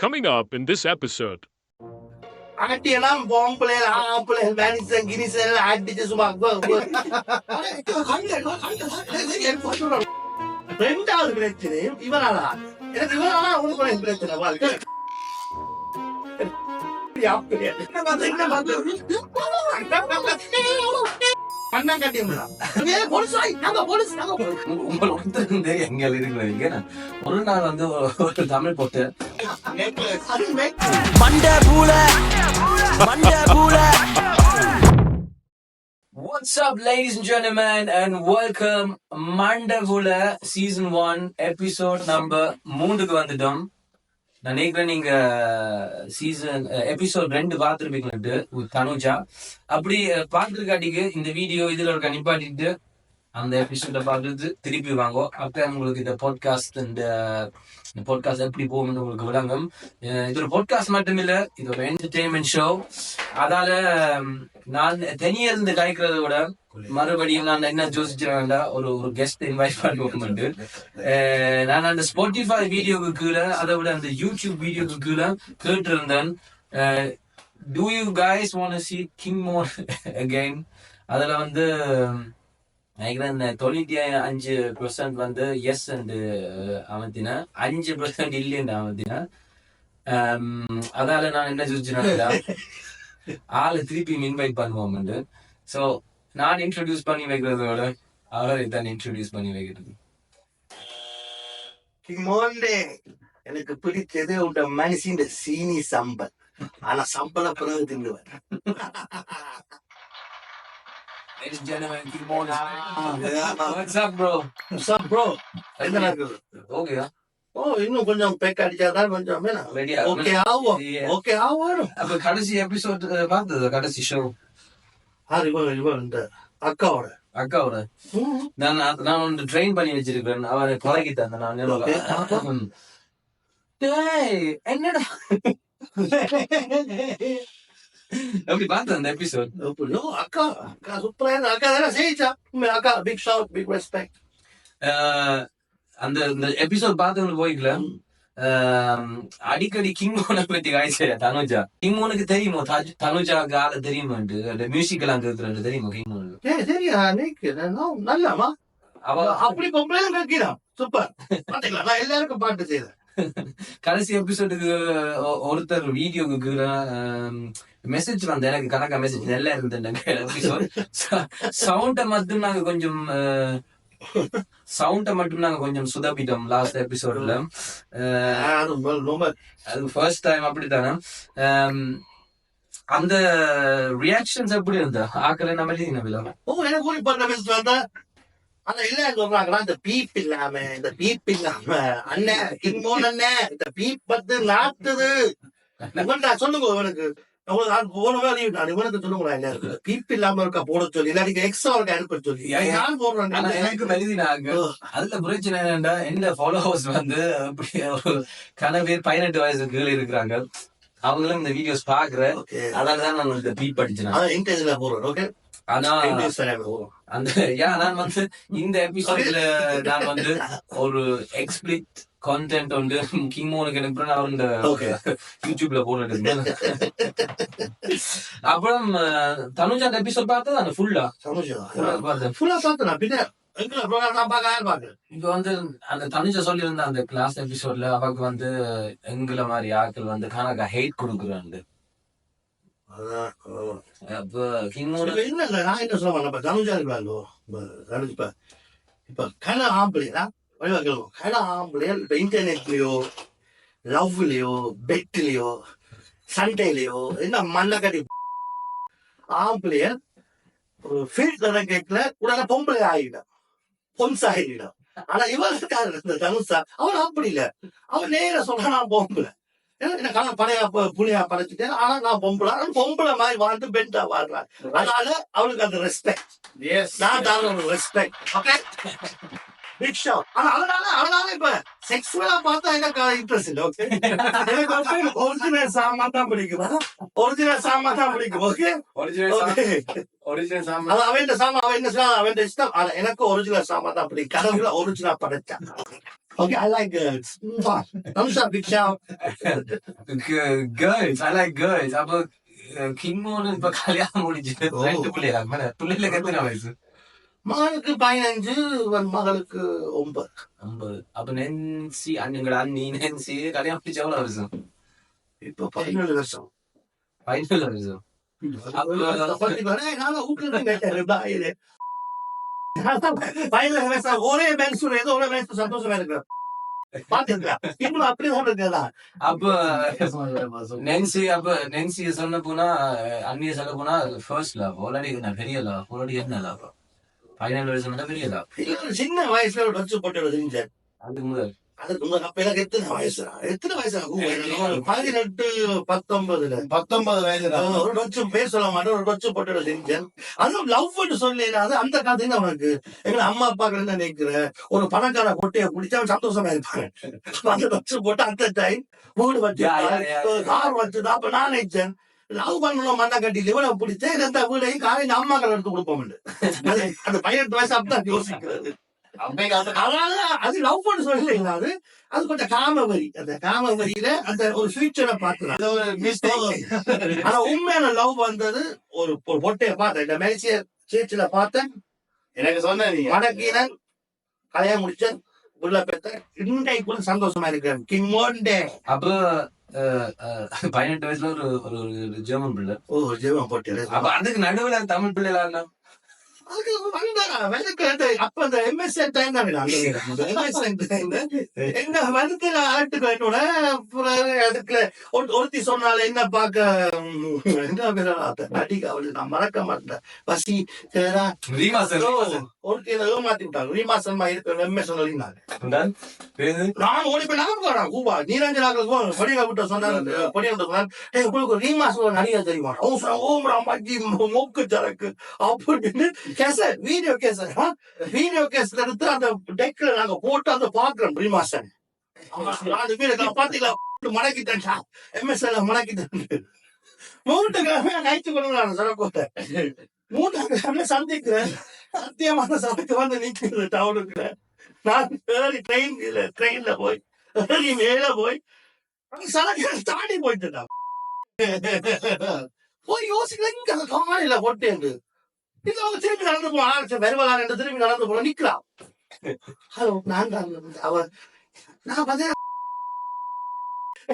Coming up in this episode. ஆட்டியெல்லாம் பொம்பளையில ஆம்பளையில் மேனிசன் கினிசன் ஆட்டிச்சு சும்மா ரெண்டாவது பிரச்சனை இவனால எனக்கு இவனால உங்களுக்கு பிரச்சனை வாழ்க்கை ஒரு நாள் வந்து ஒரு தமிழ் போட்டு What's up, ladies and gentlemen, and welcome Mandavula Season 1 episode number 3க்கு வந்துட்டோம். நான் நினைக்கிறேன் நீங்க சீசன் எபிசோட் 2 பார்த்துருப்பீங்கன்ட்டு தனுஜா அப்படி பார்த்துருக்காட்டிக்கு இந்த வீடியோ இதுல இருக்க நிப்பாட்டிட்டு அந்த எபிசோட பார்த்துட்டு திருப்பி வாங்கோ. அப்ப உங்களுக்கு இந்த பாட்காஸ்ட் எப்படி போகும்னு உங்களுக்கு விளங்கும். இது ஒரு பாட்காஸ்ட் மட்டும் இல்ல, இது ஒரு என்டர்டெயின்மெண்ட் ஷோ. அதால நான் தனியா இருந்து கலைக்கிறத விட மறுபடியும் நான் என்ன யோசிச்சேன்டா ஒரு கெஸ்ட் இன்வைட் பண்ணுவோம். நான் அந்த ஸ்பாட்டிஃபை வீடியோக்கு கீழே அதை விட அந்த யூடியூப் வீடியோக்கு கீழே கேட்டு இருந்தேன், do you guys want to see King Mon again? அதுல வந்து நினைக்கிறேன் 95% வந்து எஸ் அண்ட் அமர்த்தினா 5% இல்லைன்னு அமர்த்தினா. அதால நான் என்ன யோசிச்சேன்னா ஆளை திருப்பி இன்வைட் பண்ணுவோம். ஸோ நான் இன்ட்ரோடியூஸ் பண்ணி வைக்கிறதோட அவரை தான் இன்ட்ரோடியூஸ் பண்ணி வைக்கிறது. எனக்கு பிடிச்சது உண்ட மனுஷன் சீனி சம்பல், ஆனா சம்பள பிறகு தின்னுவேன். Ladies and gentlemen, King Mon. What's up, bro? What's up, bro? என்ன இருக்குது? Okay. இன்னும் கொஞ்சம் பேக் அடிச்சாதான் கொஞ்சம் ஓகே ஆகும். ஓகே ஆகும். அப்ப கடைசி எபிசோட் பார்த்தது, கடைசி ஷோ இவன் இந்த அக்காவோட நான் ஒன்று ட்ரெயின் பண்ணி வச்சிருக்கிறேன். அவரை கொலைக்கு தந்தேன் நான். என்னடா எப்படி பார்த்த அந்த எபிசோட்? அக்கா சூப்பரா அக்கா தானே செய்யிச்சா. அக்கா பிக் ஷவுட், பிக் ரெஸ்பெக்ட். அந்த எபிசோட் பார்த்தவங்க போய்க்கல. அடிக்கடி கிங் மோனை பத்தி காய்ச்ச தனுஜா. கிங் மோனுக்கு தெரியுமோ தனுஜாக்கு ஆள தெரியுமாண்டு? அந்த மியூசிக் எல்லாம் கேட்கறது தெரியுமா கிங் மோனுக்கு? தெரியா நல்லாமா அவ அப்படி பொம்பளை கேட்கிறான். சூப்பர். நான் எல்லாருக்கும் பாட்டு செய்யறேன். கடைசி எபிசோடுக்கு ஒருத்தர் வீடியோக்கு மெசேஜ் வந்து எனக்கு கணக்கா மெசேஜ் நல்லா இருந்தது. சவுண்ட மட்டும் நாங்க கொஞ்சம் சுதப்பிட்டோம் லாஸ்ட் எபிசோட்ல. அது ஃபர்ஸ்ட் டைம் அப்படித்தானே. அந்த ரியாக்ஷன்ஸ் எப்படி இருந்தா ஆக்கல நம்ம எனக்கு ஆனா இல்ல சொல்றாங்களா, இந்த பீப் இல்லாம அண்ணன் கிங்மோன் அண்ணன் இந்த பீப் பத்து நாட்டுது இவன்டா சொல்லுங்க. இவனுக்கு போனவே இவனுக்கு சொல்லுங்களா என்ன பீப் இல்லாம இருக்கா போட சொல்லி, இல்லாட்டி எக்ஸ்ட்ரா இருக்க அனுப்ப சொல்லி நான் போடுறேன். எனக்கு எழுதினாங்க. அதுல பிரச்சனை என்னன்னா, என்ன ஃபாலோவர்ஸ் வந்து கன பேர் 18 வயசு கீழே இருக்கிறாங்க. அவங்களும் இந்த வீடியோஸ் பாக்குறேன். அதனாலதான் நான் இந்த பீப் படிச்சேன் போடுறேன். ஓகே, ஆனா அந்த நான் வந்து இந்த எபிசோட்ல நான் வந்து ஒரு எக்ஸ்பிளிட் கான்டென்ட் வந்து கிங் மோனுக்கு எனக்கு அவர் இந்த யூடியூப்ல போட்டுட்டு. அப்புறம் தனுஜா எபிசோட் பார்த்தா அந்த ஃபுல்லா பார்த்தேன். இப்ப வந்து அந்த தனுஜா சொல்லியிருந்த அந்த கிளாஸ் எபிசோட்ல அவருக்கு வந்து எங்களை மாதிரி ஆட்கள் வந்து கணக்கா ஹேட் கொடுக்குறாங்க. இன்டர்நெட்லயோ லவ்லயோ பெட்லயோ சண்டையிலயோ என்ன மண்ணக்கடி ஆம்பளையர் ஒரு ஃபீல்ட் கேட்கல உடனே பொம்பளை ஆகிடும், பொன்சாகிடும். ஆனா இவன் இருக்காரு தனுஷா, அவன் அப்படி இல்ல. அவன் நேர சொல்றான் நான் பொம்பளை, என்ன பழைய புளியா படைச்சிட்டேன். ஆனா நான் பொம்பளை மாதிரி வாழ்ந்து பெண்டா வாழ்றான். அதனால அவளுக்கு அந்த ரெஸ்பெக்ட், நான் ரெஸ்பெக்ட். Okay, big show. ஆனா அதனால இப்ப செக்ஸுவலா பார்த்தா எனக்கு இன்ட்ரெஸ்ட் இல்ல. ஓகே, எனக்கு ஒரிஜினல் சாமா தான் பிடிக்கும். ஓகே, ஒரிஜினல் சாமா அது அவன் சாமா, அவன் இஷ்டம். ஆனா எனக்கு ஒரிஜினல் சாமா தான் பிடிக்கும். கடவுள ஒரிஜினல் படைச்சான். Okay, I like girls. Thumbs up, big shout. Girls I like girls. அப்ப கிம்மோடு இப்ப கல்யாணம் முடிஞ்சு ஓ. 2 பிள்ளைல எத்தனை வயசு? மகனுக்கு 15, மகளுக்கு 9. 50. அப்ப நென்சி அண்ணுங்கள அண்ணி நென்சி கல்யாணம் முடிச்சு எவ்வளவு வருஷம்? இப்போ 17 வருஷம். 15 வருஷம். நாங்க வீட்டுல கேட்டேன் பாயிலே. 17 வருஷம் ஒரே பென்சூர் ஏதோ ஒரே பென்சூர் சந்தோஷமா இருக்கிறேன். பாத்துருக்கா இன்னும் அப்படிதான் இருக்கா. அப்ப நென்சி சொன்ன போனா அண்ணிய சொல்ல போனா ஃபர்ஸ்ட் லவ் ஆல்ரெடி பெரிய லவ் ஆல்ரெடி என்ன லவ் 17 வருஷம் தான் பெரிய லவ். சின்ன வயசுல ஒரு டச்சு போட்டு செஞ்சேன். அதுக்கு முதல் அதுக்கு முன்னாடி அப்ப எனக்கு எத்தனை வயசு 18, 19 வயசுல ஒரு டச்சும் பேர் சொல்ல மாட்டேன். ஒரு டச்சு போட்டு செஞ்சேன். அதுவும் லவ் சொல்லல. அது அந்த காலத்துல உனக்கு எங்க அம்மா அப்பாக்கள் என்ன நினைக்கிற ஒரு பணக்கார கொட்டையை பிடிச்சா அவன் சந்தோஷமா இருப்பாங்க. அந்த டச்சு போட்டு அந்த டைம் வீடு வச்சு கார் வச்சுதான். அப்ப நான் நினைச்சேன் லவ் பண்ணணும் மண்ணா கட்டி இவனை பிடிச்சேன். எந்த வீடையும் காலையில அம்மாக்கள் எடுத்து கொடுப்போம். அந்த 18 வயசு அப்பதான் யோசிக்கிறது. அது லவ் பண்ண சொல்லல. அது கொஞ்சம் காமவரி. அந்த காமவரியில அந்த ஒரு ஃபியூச்சரை பார்க்கலாம். ஆனா உண்மையான லவ் வந்தது ஒரு பொட்டையை பார்த்தேன். இந்த மேசிய சேர்ச்சில பார்த்தேன். எனக்கு சொன்ன வடக்கீரன் கல்யாணம் முடிச்சேன். உள்ள பெற்ற இன்றைக்கு கூட சந்தோஷமா இருக்கிறேன். கிங் மோண்டே. அப்ப 18 வயசுல ஒரு ஜெர்மன் பிள்ளை. ஓ ஜெர்மன் பொட்டை. அப்ப அதுக்கு நடுவுல தமிழ் பிள்ளைல அதுக்கு வந்த அப்ப அந்த MSN டைம் தான் எங்க வருத்துல ஆட்டுக்கோட அதுக்கு ஒருத்தி சொன்னால என்ன பார்க்க அடிக்க அவளு நான் மறக்க மாட்டேன். பசி ஒருத்தி மாத்தி விட்டாங்க. ரீமாசன் MSN நான் ஓடி போய் நான் கூபா நீரஞ்சனாக்கள் படிக்க விட்ட சொன்னாங்க. உங்களுக்கு ஒரு ரீமாசன் நடிகர் தெரியுமா? மூக்கு சரக்கு அப்படின்னு வீடியோ கேஸ் எடுத்து அந்த டெக்ல நாங்க போட்டு அந்த பாக்குறோம். ரீமாசன் பாத்தீங்களா மடக்கிட்டேன். MSN மடக்கிட்டேன். 3 கிழமை நைட்டு கொண்டு சரக்கோட்டை 3 கிழமை சந்திக்கிறேன். சத்தியமான சபைக்கு வந்து நிற்கிறது டவுனுக்குள்ள. நான் ட்ரெயின்ல போய் மேல போய் சரக்கு தாண்டி போயிட்டு போய் யோசிக்கல காலையில போட்டேன். இது அவங்க திரும்பி நடந்து போன வருவலான் என்று திரும்பி நடந்து போன நிக்கலாம். ஹலோ நான் அவ நான் பார்த்தேன்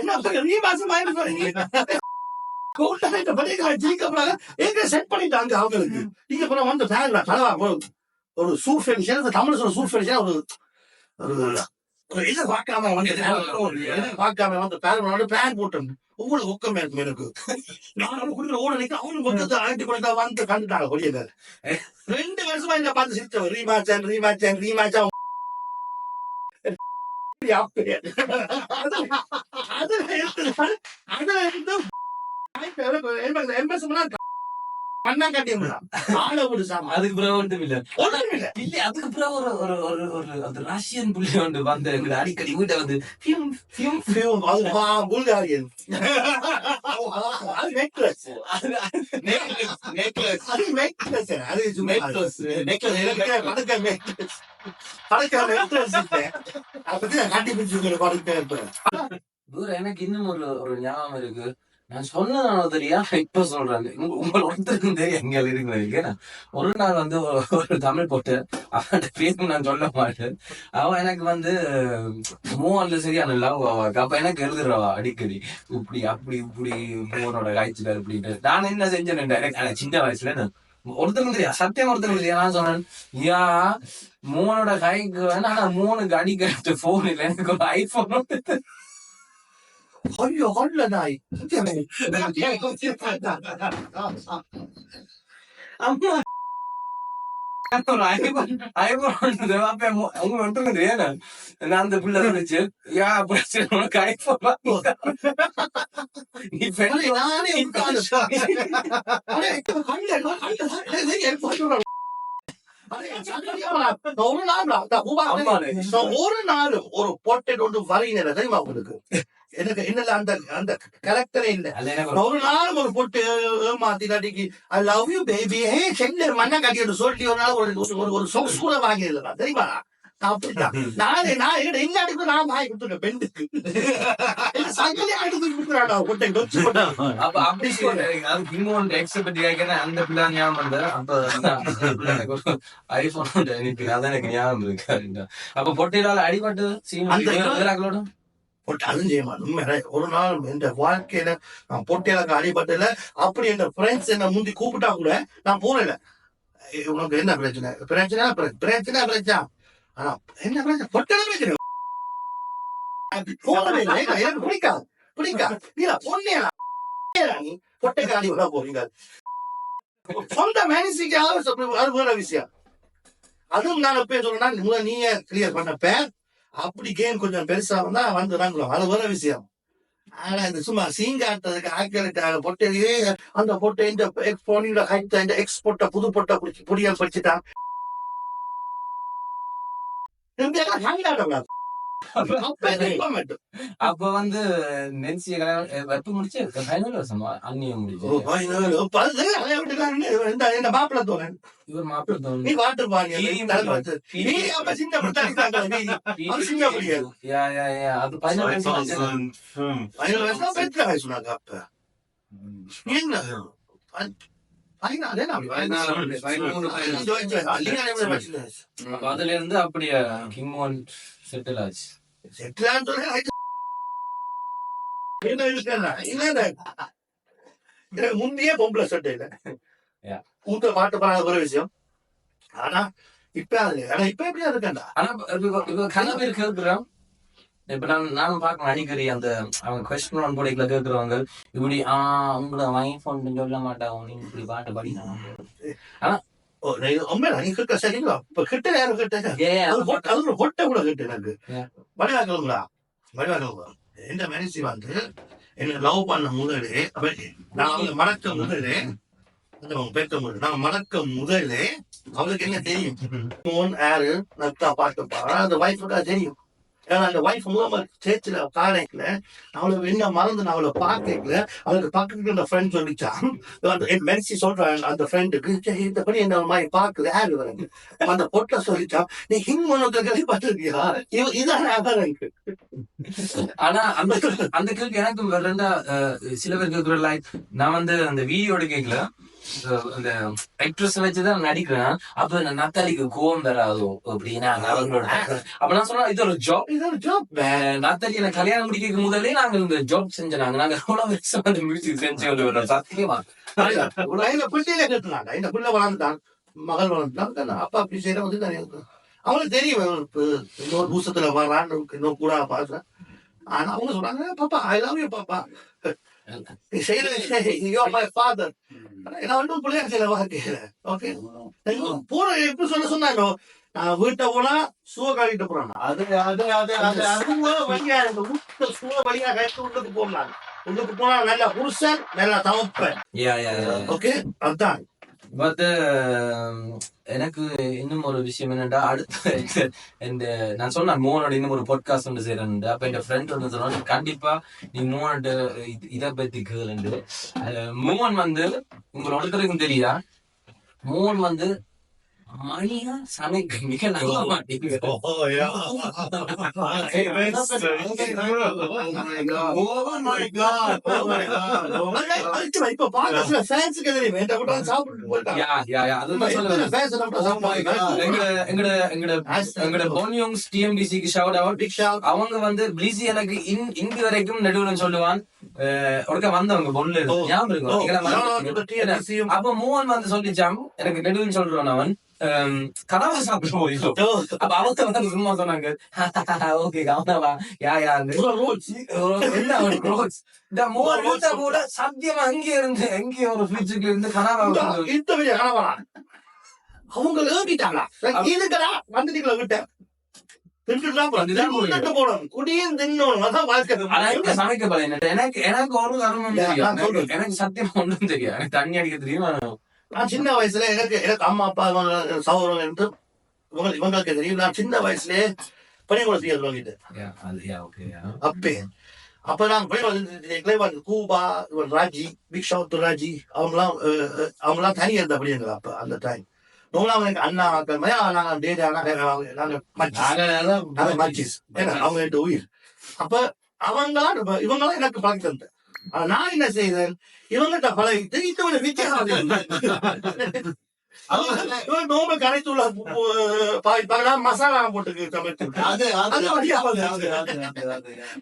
என்ன நீ மாசம் செட் பண்ணிட்டாங்க அவங்களுக்கு. இங்க போன வந்து தலைவா ஒரு சூப் தமிழ் சொல்ல சூப் ஒரு இதை பார்க்காம வந்து பிளான் போட்டேன். உங்களுக்கு ஊக்கமே இருக்கும் எனக்கு. நான் குடிக்கிற ஓட நிக்க அவனு மொத்தத்தை ஆட்டி கொடுத்தா வந்து கண்டுட்டாங்க கொடியங்க. 2 வருஷமா என்ன பார்த்து சிரிச்சவன். ரீமாச்சான் மண்ணா கட்டி ஆள விடு சாமி. அதுக்கு பிறகு ஒன்றும் இல்ல. அதுக்கு பிறகு ஒரு ரஷ்யன் புள்ளி ஒன்று வந்து அடிக்கடி வீட்டை வந்து புல்காரியன் எனக்கு இன்னும் ஒரு ஞாபகம் இருக்கு. நான் சொன்னதானோ தெரியா இப்ப சொல்றேன். உங்கள் ஒருத்தருக்கும் தெரியும் எங்க இருக்கிறது. ஒரு நாள் வந்து ஒரு தமிழ் போட்டு அவன் பேரும் நான் சொல்ல மாட்டேன். அவன் எனக்கு வந்து மூவன்ல சரியான லவ் அவாக்கு. அப்ப எனக்கு எழுதுறவா அடிக்கடி இப்படி அப்படி இப்படி மூவனோட காய்ச்சல் அப்படின்ட்டு. நான் என்ன செஞ்சேன் சின்ன வயசுல ஒருத்தருக்கும் தெரியா சத்தியம் ஒருத்தருக்கு தெரியா. நான் சொன்னேன் யா மூவனோட கைக்கு வேணா ஆனா 3க்கு அடிக்க போன் இல்லை. எனக்கு ஒரு ஐபோன் ஐயோ ஹல்ல நாய் அம்மா அந்த பிள்ளை சொல்லிச்சு யா உனக்கு ஐபோன் நீ ஒரு நாள் ஒரு போட்டை கொண்டு வரையின தெரியுமா உங்களுக்கு? எனக்கு என்னல அந்த கேரக்டரே இல்ல. ஒரு நாள் ஒரு பொட்டு ஏமாத்தி நடிக்கி I love you baby Chennai மண்ணா கட்டிட்டு சொல்லி ஒரு நாள் ஒரு சொக்ஸ் கூட வாங்கிடலாம் தெரியுமா? அப்படிதான் நான் எல்லாத்துக்கும் நான் வாங்கி கொடுத்துருக்கேன் பெண்டுக்கு சங்கலே அடுத்து கொடுக்குறாடா கொட்டை கொச்சு கொட்டை. அப்ப அப்படி அது இன்னொரு எக்ஸ்பெக்ட் கேட்கிறேன் அந்த பிள்ளை ஞாபகம் வந்து அப்ப எனக்கு ஒரு ஐபோன் அனுப்பி அதான் எனக்கு ஞாபகம் இருக்கு. அப்ப பொட்டையிலால அடிபட்டு சீனோட அதுவும் செய்ய மாட்டேன். ஒரு நாள் இந்த வாழ்க்கையில நான் பொட்டையில அடிபட்டல. அப்படி என் ஃப்ரெண்ட்ஸ் என்ன முந்தி கூப்பிட்டா கூட நான் போனல. உனக்கு என்ன பிரச்சனை பிரச்சனை பிரச்சனை பிரச்சனை ஆனா என்ன பிரச்சனை பொட்டையில பிரச்சனை போனவே இல்லை. எனக்கு பிடிக்காது பிடிக்காது நீ பொண்ணேடா நீ பொட்டைக்கு அடி விட போறீங்க. சொந்த மேனேஜிக்கு அது வேற விஷயம். அதுவும் நான் எப்பயும் சொல்றேன்னா நீயே கிளியர் பண்ணப்ப அப்படி கேம் கொஞ்சம் பெருசா வந்தா வந்துடுறாங்களோ அது வேற விஷயம். ஆனா இந்த சும்மா சீங்காட்டுறதுக்கு ஆக்களுக்காக பொட்டையே அந்த பொட்டை இந்த எக்ஸ்போனியோட ஹைட் இந்த எக்ஸ்போர்ட்ட புது பொட்டை பிடிச்சி புடியல் படிச்சுட்டான். அப்ப வந்து நென்சிய எப்ப முடிச்சு ஃபைனல் வருஷமா அன்னிய முடிச்சு மாப்பிள்ள தோழன் இவர் மாப்பிள்ள தோணும் நீ வாட்டு பாருங்க அது 15 சொன்னாங்க. அப்ப என்ன அதுல இருந்து அப்படியே கிங் ஒன் செட்டில் ஆச்சு. முந்தைய பொம்பளை சட்டை இல்ல கூட்ட மாட்டு போன ஒரு விஷயம். ஆனா இப்ப அது ஆனா இப்ப எப்படியா இருக்கா. ஆனா இப்ப கன பேர் கேட்கிறோம். இப்ப நானும் பார்க்கணும் அடிக்கடி அந்த அவங்க கொஸ்டின் ஒன் போடைக்குள்ள கேட்கிறவங்க இப்படி உங்களோட வைஃப் ஒன்று சொல்ல மாட்டாங்க நீங்க இப்படி பாட்டு படிக்கணும். ஆனா சரிங்களா இப்ப கிட்ட யாரும் கிட்ட பொட்டை கூட கிட்ட எனக்கு வடிவாக்கலுங்களா வடிவாக்கலுங்களா எந்த மனுஷி வந்து என்ன லவ் பண்ண முதலே நான் அவங்க மறக்க முதலே பேக்க முடியும் நான் மறக்க முதலே அவளுக்கு என்ன தெரியும் யாரு நத்தா பாட்டுப்பா அந்த வைஃபுக்கா தெரியும். ஏன்னா அந்த வைஃப் மூலமா சேர்ச்சில காலைக்குல அவளை என்ன மறந்து நான் அவளை பார்க்கல. அவளுக்கு பக்கத்துல இருந்த ஃப்ரெண்ட் சொல்லிச்சான் மெர்சி சொல்றாங்க அந்த ஃப்ரெண்டுக்கு இந்த படி என்ன மாதிரி பாக்குது யாரு வரங்க அந்த பொட்டை சொல்லிச்சான் நீ ஹிங் ஒன்று கேள்விப்பட்டிருக்கியா இதான் எனக்கு. ஆனா அந்த அந்த கேள்வி எனக்கு ரெண்டா சில பேர் கேட்கிற நான் வந்து அந்த வீடியோட கேட்கல அந்த ஆக்ட்ரஸ் வச்சுதான் நடிக்கிறேன். அப்ப நத்தாலிக்கு கோவம் வராதோ அப்படின்னா அவங்களோட அப்ப நான் சொன்னா இது ஒரு ஜாப் இது ஒரு ஜாப். நத்தாலி எனக்கு கல்யாணம் முடிக்க முதலே நாங்க இந்த ஜாப் செஞ்சாங்க. நாங்க எவ்வளவு வருஷம் அந்த மியூசிக் செஞ்சு கொண்டு வரோம். சத்தியமா பிள்ளையில கேட்டுனாங்க இந்த பிள்ளை வளர்ந்துட்டான் மகள் வளர்ந்துட்டான் அப்பா அப்படி செய்யற வந்து அவங்களுக்கு தெரியும் இன்னொரு பூசத்துல வரான்னு இன்னொரு கூட பாக்குறேன். ஆனா அவங்க சொல்றாங்க பாப்பா ஐ லவ் யூ பாப்பா சொன்னாங்க நான் வீட்டை போனா சுவ கழிட்டு போறான் அது வழியா கழித்து உள்ளுக்கு போனாங்க. உள்ளுக்கு போனா நல்ல புருஷன் நல்ல தவப்பன். ஓகே அதுதான். பட் எனக்கு இன்னும் ஒரு விஷயம் என்னடா அடுத்த இந்த நான் சொன்னேன் மோனோட இன்னும் ஒரு பாட்காஸ்ட் ஒன்று செய்யறேன். அப்ப என் ஃப்ரெண்ட் ஒன்று சொன்னா கண்டிப்பா நீ மோனோட இதை பத்தி கேளுண்டு. மோகன் வந்து உங்களோட ஒருத்தருக்கும் தெரியுதா மோகன் வந்து மணியா சமைக்க மிக நல்ல மாட்டேங்குது. அவங்க வந்து பிளிசி எனக்கு இங்கு வரைக்கும் நடுவுல சொல்லுவான் வந்தவங்க பொண்ணு அப்ப மோகன் வந்து சொல்லிச்சான் எனக்கு நடுவுன்னு சொல்றான் அவன் கனவா சாப்பிட போயிடும். அப்ப அவங்க வந்து சும்மா சொன்னாங்க ஓகே கவனவா யாரு இந்த மோகன் கூட சத்தியமா அங்கே இருந்து எங்கேயோ ஒரு ஃபிரிட்ஜுக்கு இருந்து கனவா கனவா அவங்க ஏறிட்டாங்களா இதுக்கடா வந்துட்டீங்களா விட்ட எனக்கு ஒரு கர்மம் எனக்கு சத்தியமா ஒன்றும் தெரியும். எனக்கு தண்ணி அடிக்க தெரியும். நான் சின்ன வயசுல எனக்கு அம்மா அப்பா சகோதரர்கள் என்று இவங்களுக்கு தெரியும். நான் சின்ன வயசுலயே பனிக்குளம் வாங்கிட்டேன். அப்ப நான் பனிக்குளம் கூபா இவன் ராஜி பிக் ஷவுட் ராஜி அவங்கலாம் தனியா இருந்த அப்படிங்கிற அப்ப அந்த டைம் அவங்களுக்கு அண்ணா ஆக்கள் மாதிரி நாங்க டேடி நாங்க மச்சிஸ் ஏன்னா அவங்க என்கிட்ட உயிர். அப்ப இவங்களாம் எனக்கு பழக்கி தந்தேன். நான் என்ன செய்தேன், இவங்கிட்ட பழகிட்டு இத்தவங்க வித்தியாசம் நோம்பு கரைத்துள்ள மசாலா போட்டு சமைச்சு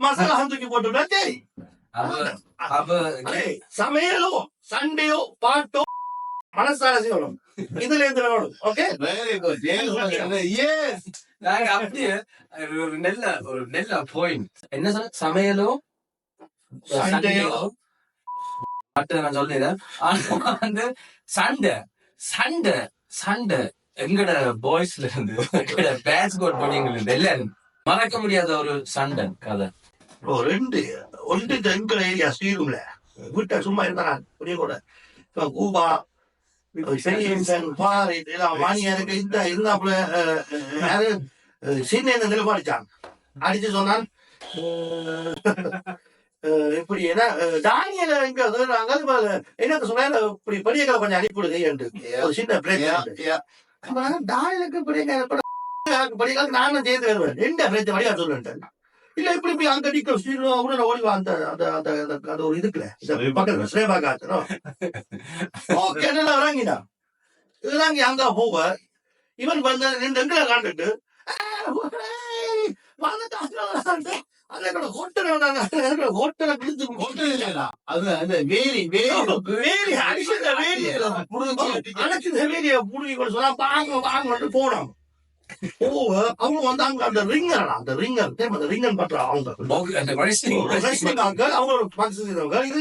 மசாலா தூக்கி போட்டு சரி. சமையலோ சண்டையோ பாட்டோ மனசால செய்யணும். இதுல இருந்து வேணும். ஓகே அப்படியே ஒரு நல்ல பாயிண்ட். என்ன சொல்ல, சமையலோ சண்டையோ நான் சொல்லிடுறேன். ஆனா வந்து சண்டை சண்டை சண்டை எங்கட பாய்ஸ்ல இருந்து எங்கட பேஸ்கோட் பொடியங்கள் இருந்து எல்லாரும் மறக்க முடியாத ஒரு சண்டை கதை. ஒன்று எங்களை ஏரியா ஸ்ரீரூம்ல வீட்டை சும்மா இருந்தான் புரிய கூட கூபா மானியாருக்கு இந்த இருந்தாப்புல யாரு சின்ன நிலப்பாடிச்சான் அடிச்சு சொன்னான் இப்படி என்ன தானியல எங்க என்ன சொன்னா இப்படி பெரியகளை கொஞ்சம் அனுப்பிவிடுங்க என்று ஒரு சின்ன பிரச்சனை. தானியலுக்கு பெரிய நானும் சேர்ந்து வருவேன். ரெண்டு பிரச்சனை வழியா சொல்லுவேன். இல்ல இப்படி இப்படி அங்க நிக்க உடனே ஓடிவா அந்த அந்த ஒரு இதுக்குல பக்கத்துல ஸ்ரேபா காத்தனும் இறங்கினா இறங்கி அங்க போவ இவன் வந்து ரெண்டு எங்களை காண்டுட்டு போனோம். அவங்க வந்து அங்க அந்த ரிங்கர் பண்ற அவங்களோட இது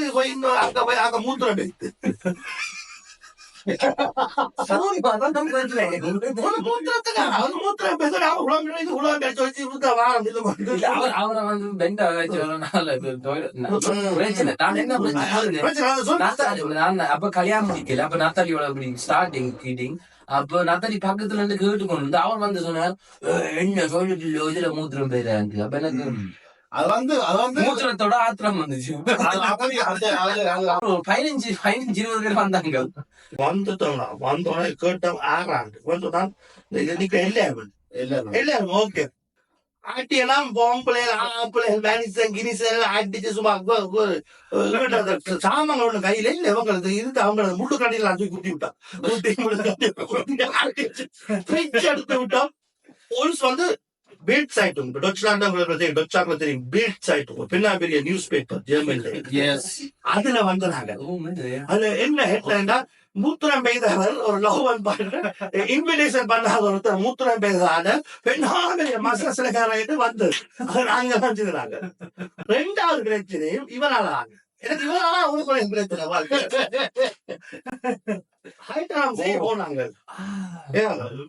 அங்க மூத்திரம் வைத்து அவரை வந்து பெண்டா அப்ப கல்யாணம் முடிக்கல. அப்ப நாத்தாலியோட ஸ்டார்டிங் கீட்டிங். அப்ப நத்தாலி பக்கத்துல இருந்து கேட்டுக்கொண்டு வந்து அவர் வந்து சொன்னார், என்ன சொல்லிட்டு இதுல மூத்திரம் போயிடாங்க. அப்ப எனக்கு மூத்திரத்தோட ஆத்திரம் வந்துச்சு. 15-20 பேர் வந்தாங்க. வந்துட்டோம். வந்தோடனே கேட்டோம் ஆறாண்டு வந்துதான் எல்லாரும் ஓகே ஆட்டியெல்லாம் பொம்பளைகள் மனுஷன் கினிசன் அடிச்சு சும்மா சாமான் ஒண்ணு கையில இல்ல இவங்களுக்கு இருந்து அவங்கள முள்ளு கடையில தூக்கி குட்டி விட்டான். எடுத்து விட்டோம். போலீஸ் வந்து பீட் சைட்டும் டொச்சாக்ல தெரியும் பீட் சைட்டும் பின்னா பெரிய நியூஸ் பேப்பர் ஜெர்மன்ல அதுல வந்தாங்க. அதுல என்ன ஹெட்லைன்னா மூத்திரம் பெய்தவர் ஒரு லவ் இன்விடேஷன் பண்ணாத ஒருத்தர் மூத்திரம் பெய்தான பெண்ணாக மசலக்காரட்டு வந்தது. நாங்க வச்சுக்கிறாங்க. ரெண்டாவது பிரச்சனையும் இவனால ஆங்க. எனக்கு இவனால உனக்கு பிரச்சனை வாழ்க்கை போனாங்க.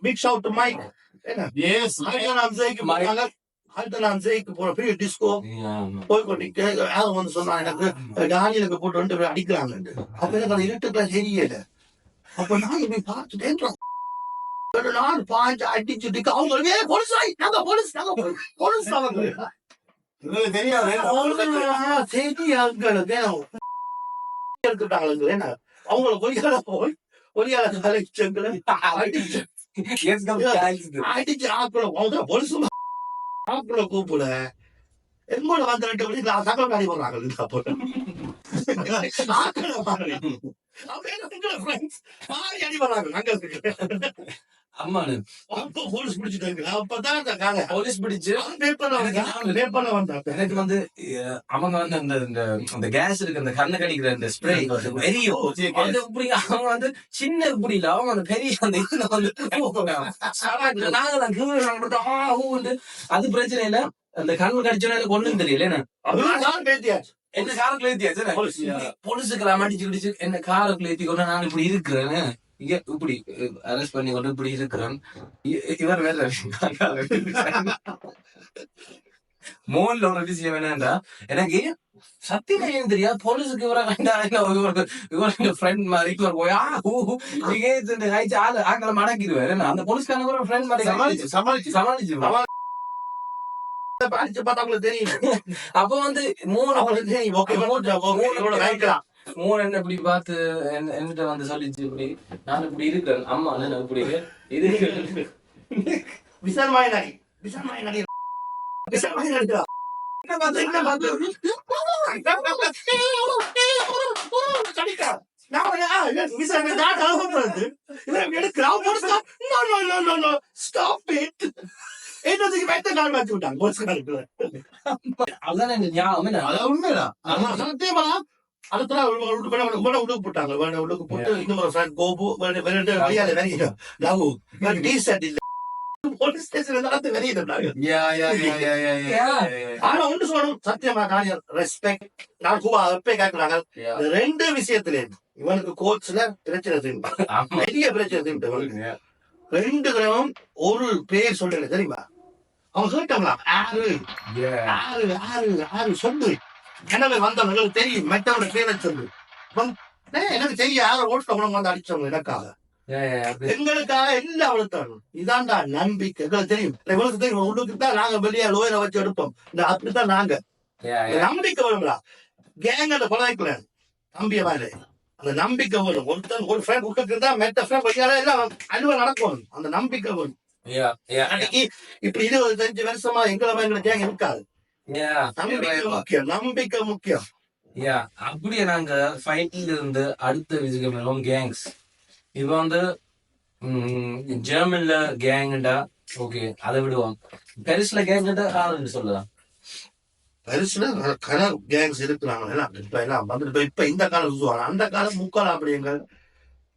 பிக் ஷவுட் மைக் போற பெரிய டிஸ்கோ போய்கொண்டு வந்து சொன்னா எனக்கு டானியலுக்கு போட்டு வந்து அடிக்கிறாங்க. அப்ப எனக்கு அந்த இருட்டுக்குள்ள தெரியல. அப்ப நான் போய் பார்த்துட்டேன். நாள் பாஞ்சு அடிச்சுட்டு அவங்க போலீஸ் தெரியாது அவங்களை பொய்யால போய் பொய்யால அடிச்சு போலீஸ் ஆக்குல கூப்பிட எங்கூட வந்து 2 மணிக்கு சகலம் காடி போடுறாங்க. அடி பண்றாங்க அங்க அம்மானு போலீஸ் பிடிச்சிட்டாங்க. அப்பதான் போலீஸ் பிடிச்சு எனக்கு வந்து அவங்க வந்து அந்த கேஸ் இருக்கு அந்த கண்ணு கடிக்கிற அந்த ஸ்ப்ரே அவங்க வந்து சின்ன புடியில அவங்க அந்த பெரிய அந்த இதுல வந்து நாங்க அது பிரச்சனை இல்ல. அந்த கண்ணு கடிச்சோன்னா ஒண்ணும் தெரியல. என்ன காரக்குள்ள ஏத்தியாச்சு போலீஸுக்கு அடிச்சு கிடிச்சு என்ன காரக்குள்ள ஏத்தி கொண்டு நான் இப்படி இருக்கிறேன்னு இப்படி அரெஸ்ட் பண்ணி கொண்டு இப்படி இருக்கிறேன். இவர் வேற மோன்ல ஒரு விஷயம் என்னன்னா எனக்கு சத்தியமா ஏன் தெரியாது. போலீஸுக்கு இவரை வேண்டாம் ஃப்ரெண்ட் மாதிரி போய் ஆக்களை மடக்கிடுவாரு. அந்த போலீஸ்காரங்க ஒரு ஃப்ரெண்ட் மாதிரி சமாளிச்சு தெரியும். அப்ப வந்து 3 மூணு என்ன இப்படி பார்த்து என்கிட்ட வந்து சொல்லிச்சு இப்படி நான் இப்படி இருக்கிறேன் அம்மா நான் இப்படி இது விசால் மாய் நடி விசால் மாய் நடி விசால் மாய் நடிக்கிறா அதான் எனக்கு ஞாபகம் என்ன? Yeah, yeah, yeah, yeah, yeah, yeah, yeah. ஆனா ஒன்று சொல்லணும் சத்தியமா ரெஸ்பெக்ட் நான் கூவா அப்பே கேட்கிறாங்க Yeah. ரெண்டு விஷயத்துல இவனுக்கு கோச்ல பிரச்சனை திரும்ப ஆமா. பெரிய பிரச்சனை திரும்ப ரெண்டு தடவை ஒரு பேர் சொல்லல தெரியுமா அவன் கேட்டாங்களா ஆறு Yeah. ஆறு ஆறு ஆறு சொல்லு எனவே வந்தவங்களுக்கு தெரியும் மற்றவங்க பேரை சொல்லு எனக்கு தெரியும் யாரை ஓட்ட உனக்கு வந்து அடிச்சவங்க எனக்காக Yeah, yeah, yeah. எங்களுக்காக எல்லாம் வளர்த்தாங்க இதான்டா நம்பிக்கை எங்களுக்கு தெரியும் இவளுக்கு தெரியும் உள்ளுக்கு தான் நாங்க வெளியே லோயரை வச்சு எடுப்போம் இந்த அப்படித்தான் நாங்க Yeah, yeah. நம்பிக்கை வரும்டா கேங்க பழகிக்கல தம்பிய மாதிரி அந்த நம்பிக்கை வரும் ஒருத்தன் ஒரு ஃப்ரெண்ட் விட்டுக்கு இருந்தா மெட்ட ஃப்ரெண்ட் வைக்காத எல்லாம் அலுவல் நடக்கும் அந்த நம்பிக்கை வரும் Yeah, yeah, அன்னைக்கு இப்படி 25 வருஷமா எங்களை கேங் இருக்காது yeah. நம்பிக்கை முக்கியம் நம்பிக்கை முக்கியம் Yeah. அப்படியே நாங்க ஃபைட்ல இருந்து அடுத்த விஷயம் கேங்ஸ் இப்ப வந்து ஜெர்மன்ல கேங்கண்டா ஓகே அதை விடுவோம் பெரிஸ்ல கேங்கண்டா ஆளுன்னு சொல்லலாம் பரிசுல கலர் கேங்ஸ் இருக்கிறாங்க எல்லாம் இப்ப எல்லாம் வந்துட்டு இப்ப இந்த காலம் சொல்லுவாங்க அந்த காலம் முக்காலம் அப்படிங்க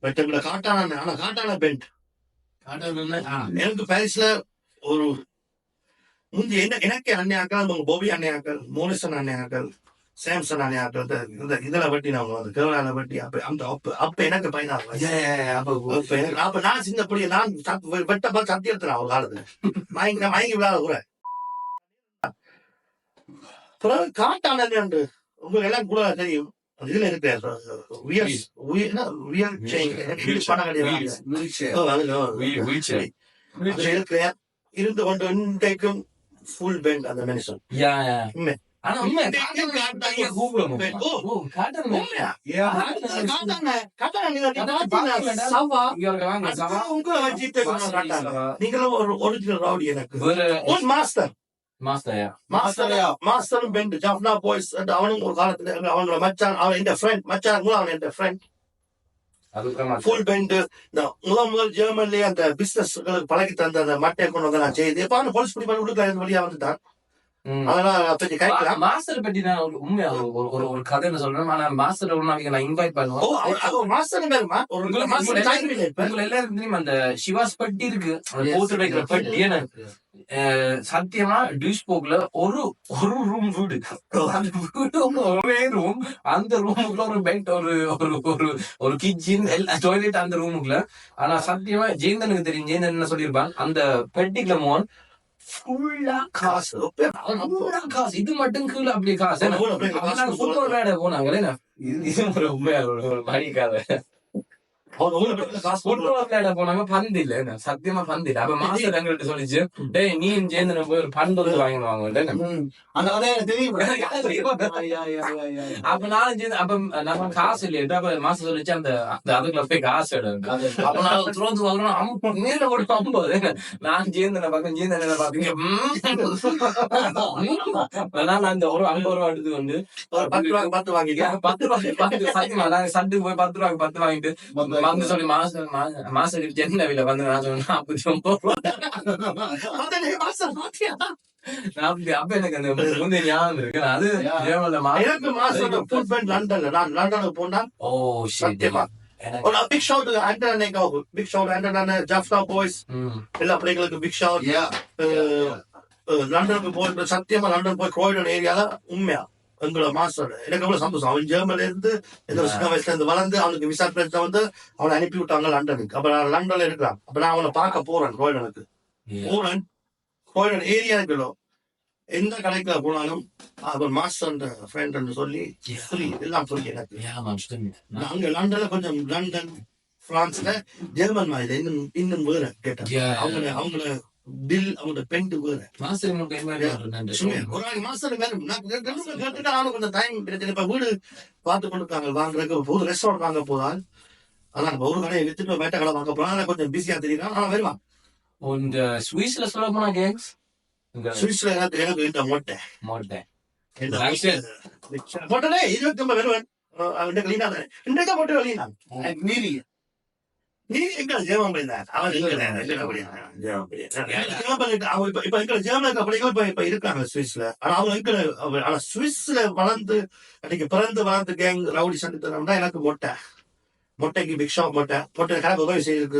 மற்றவங்களை காட்டான ஆனா காட்டான பெண்ட் எனக்கு பாரிஸ்ல ஒரு முந்தி எனக்கு அண்ணையாக்கள் போபி அண்ணையாக்கள் மோனிசன் அண்ணையாக்கள் சாம்சன் அண்ணையாக்கள் இதுல வெட்டி நாங்க வந்து கேரளால வெட்டி அப்ப அந்த அப்ப எனக்கு பையனா அப்ப நான் சின்ன பிள்ளைய நான் வெட்டப்பா சத்தி எடுத்துறேன் ஒரு காலத்துல மயங்கி விழாத கூட காட்டான உங்களுக்கு எல்லாம் கூட தெரியும் இதுல இருக்கு இருந்து கொண்டு இன்றைக்கும் ஃபுல் பெண்ட் அந்த மனுஷன் Yeah, yeah. ஆனா உண்மை காட்டாங்க கூப்பிடுவோம் உங்களை வச்சுட்டு நீங்களும் ஒரு ஒரிஜினல் ரவுடி எனக்கு மாஸ்டர் மாஸ்டரும் பெண்ட் ஜாஃப்னா பாய்ஸ் அவனும் ஒரு காலத்துல அவங்களோட மச்சான் அவன் என் ஃப்ரெண்ட் மச்சான் அவன் என் ஃப்ரெண்ட் ஃபுல் பெண்ட் முதல் ஜெர்மன்லயே அந்த பிசினஸ் பழகி தந்த அந்த மட்டை கொண்டு வந்து நான் செய்து எப்ப போலீஸ் பிடி பண்ணி உள்ள வழியா வந்துட்டான் மாஸ்டர் பத்தி நான் உண்மையா ஒரு கதைன்னு சொல்றேன் ஆனா மாஸ்டர் ஒண்ணு நான் இன்வைட் பண்ணுவோம் எல்லாரும் தெரியுமா அந்த சிவாஸ் பட்டி இருக்கு போட்டு வைக்கிற பட்டி சத்தியமா டியூஸ்போக்ல ஒரு ஒரு ரூம் வீடு அந்த வீடு ஒரே ரூம் அந்த ரூமுக்குள்ள ஒரு பெட் ஒரு கிச்சன் டாய்லெட் அந்த ரூமுக்குள்ள ஆனா சத்தியமா ஜெயந்தனுக்கு தெரியும் ஜெயந்தன் என்ன சொல்லியிருப்பான் அந்த பெட்டிக்குள்ள மோன் ஃபுல்லா காசு இது மட்டும் கீழே அப்படியே காசு ஃபுட்பால் விளையாட போனாங்களே இது ஒரு உண்மையா ஒரு மணிக்காத போனாங்க பந்து இல்ல சத்தியமா பந்து இல்ல அப்ப மாஸ்டர் எங்கள்கிட்ட சொல்லிச்சு டேய் நீ சேர்ந்து போய் ஒரு பந்து வந்து வாங்கிடுவாங்க அப்ப நானும் சேர்ந்து அப்ப நம்ம காசு இல்லையா அப்ப மாஸ்டர் சொல்லிச்சு அந்த அதுக்குள்ள போய் காசு எடுங்க அப்ப நான் துறந்து வாங்கணும் மேல ஒரு 50 நான் சேர்ந்து பக்கம் சேர்ந்து பாத்தீங்க நான் அந்த ஒரு 50 ரூபா எடுத்து வந்து 10 ரூபாய்க்கு 10 வாங்கிக்க 10 ரூபாய்க்கு சத்தியமா நான் சட்டுக்கு போய் 10 ரூபாய்க்கு 10 வாங்கிட்டு வந்து சொல்லி மாசம் ஜென்னவில வந்து நான் சொன்னேன் அப்ப எனக்கு அந்த முந்தைய ஞாபகம் இருக்கு அது எனக்கு மாசம் லண்டன்ல நான் லண்டனுக்கு போனா ஓ சத்தியமா பிக் ஷவுட் ஆண்டனேக்கோ பிக் ஷவுட் ஆண்டனே ஜாஃப்னா பாய்ஸ் எல்லா பிள்ளைங்களுக்கு பிக் ஷவுட் லண்டனுக்கு போய் சத்தியமா லண்டன் போய் குரோய்டன் ஏரியால உண்மையா எங்களோட மாஸ்டர் எனக்கு எவ்வளவு சந்தோஷம் அவன் ஜெர்மன்ல இருந்து சின்ன வயசுல இருந்து வளர்ந்து அவனுக்கு விசா பிரச்சனை வந்து அவனை அனுப்பி விட்டாங்க லண்டனுக்கு அப்ப நான் லண்டன்ல இருக்கிறான் அப்ப நான் அவனை பார்க்க போறேன் குரோய்டனுக்கு போறேன் குரோய்டன் ஏரியா இருக்கிறோம் எந்த கடைக்குள்ள போனாலும் அவர் மாஸ்டர் ஃப்ரெண்ட் சொல்லி ஃப்ரீ எல்லாம் சொல்லி எனக்கு அங்க லண்டன்ல கொஞ்சம் லண்டன் பிரான்ஸ்ல ஜெர்மன் மாதிரி இன்னும் வேற கேட்டேன் அவங்கள டில் அவனோட பெயிண்ட் வேற மாஸ்டர் உங்களுக்கு ஒரு நாளைக்கு மாசம் வேற நான் கேட்டுட்டு நானும் கொஞ்சம் டைம் பிரச்சனை. இப்ப வீடு பார்த்து கொண்டிருக்காங்க வாங்குறதுக்கு போது ரெஸ்டாரண்ட் வாங்க போதால் அதான் ஒரு கடையை வித்துட்டு வேட்ட கடை வாங்க போனா கொஞ்சம் பிஸியா தெரியும். ஆனா வருவான். Und Swissல சொல்ல போனா கேங்ஸ் சுவிஸ்ல எனக்கு இந்த மொட்டை மோட்டை மொட்டனே 29 வருவன் அவன் கிளீனா தானே இன்றைக்கு மொட்டை வெளியினா நீரி நீ எங்க ஜெர்மன் பண்ணிருந்தான் அவன் இப்ப எங்க ஜெர்மன் அப்படிங்க இப்ப இருக்காங்க சுவிஸ்ல. ஆனா அவங்க ஆனா சுவிஸ்ல வளர்ந்து அன்னைக்கு பிறந்து வளர்ந்து கேங் ரவுடி சண்டித்தனம்னா எனக்கு மொட்டை மொட்டைக்கு பிக் ஷாப் மொட்டை மொட்டை கணக்கு உதவி செய்யிருக்கு.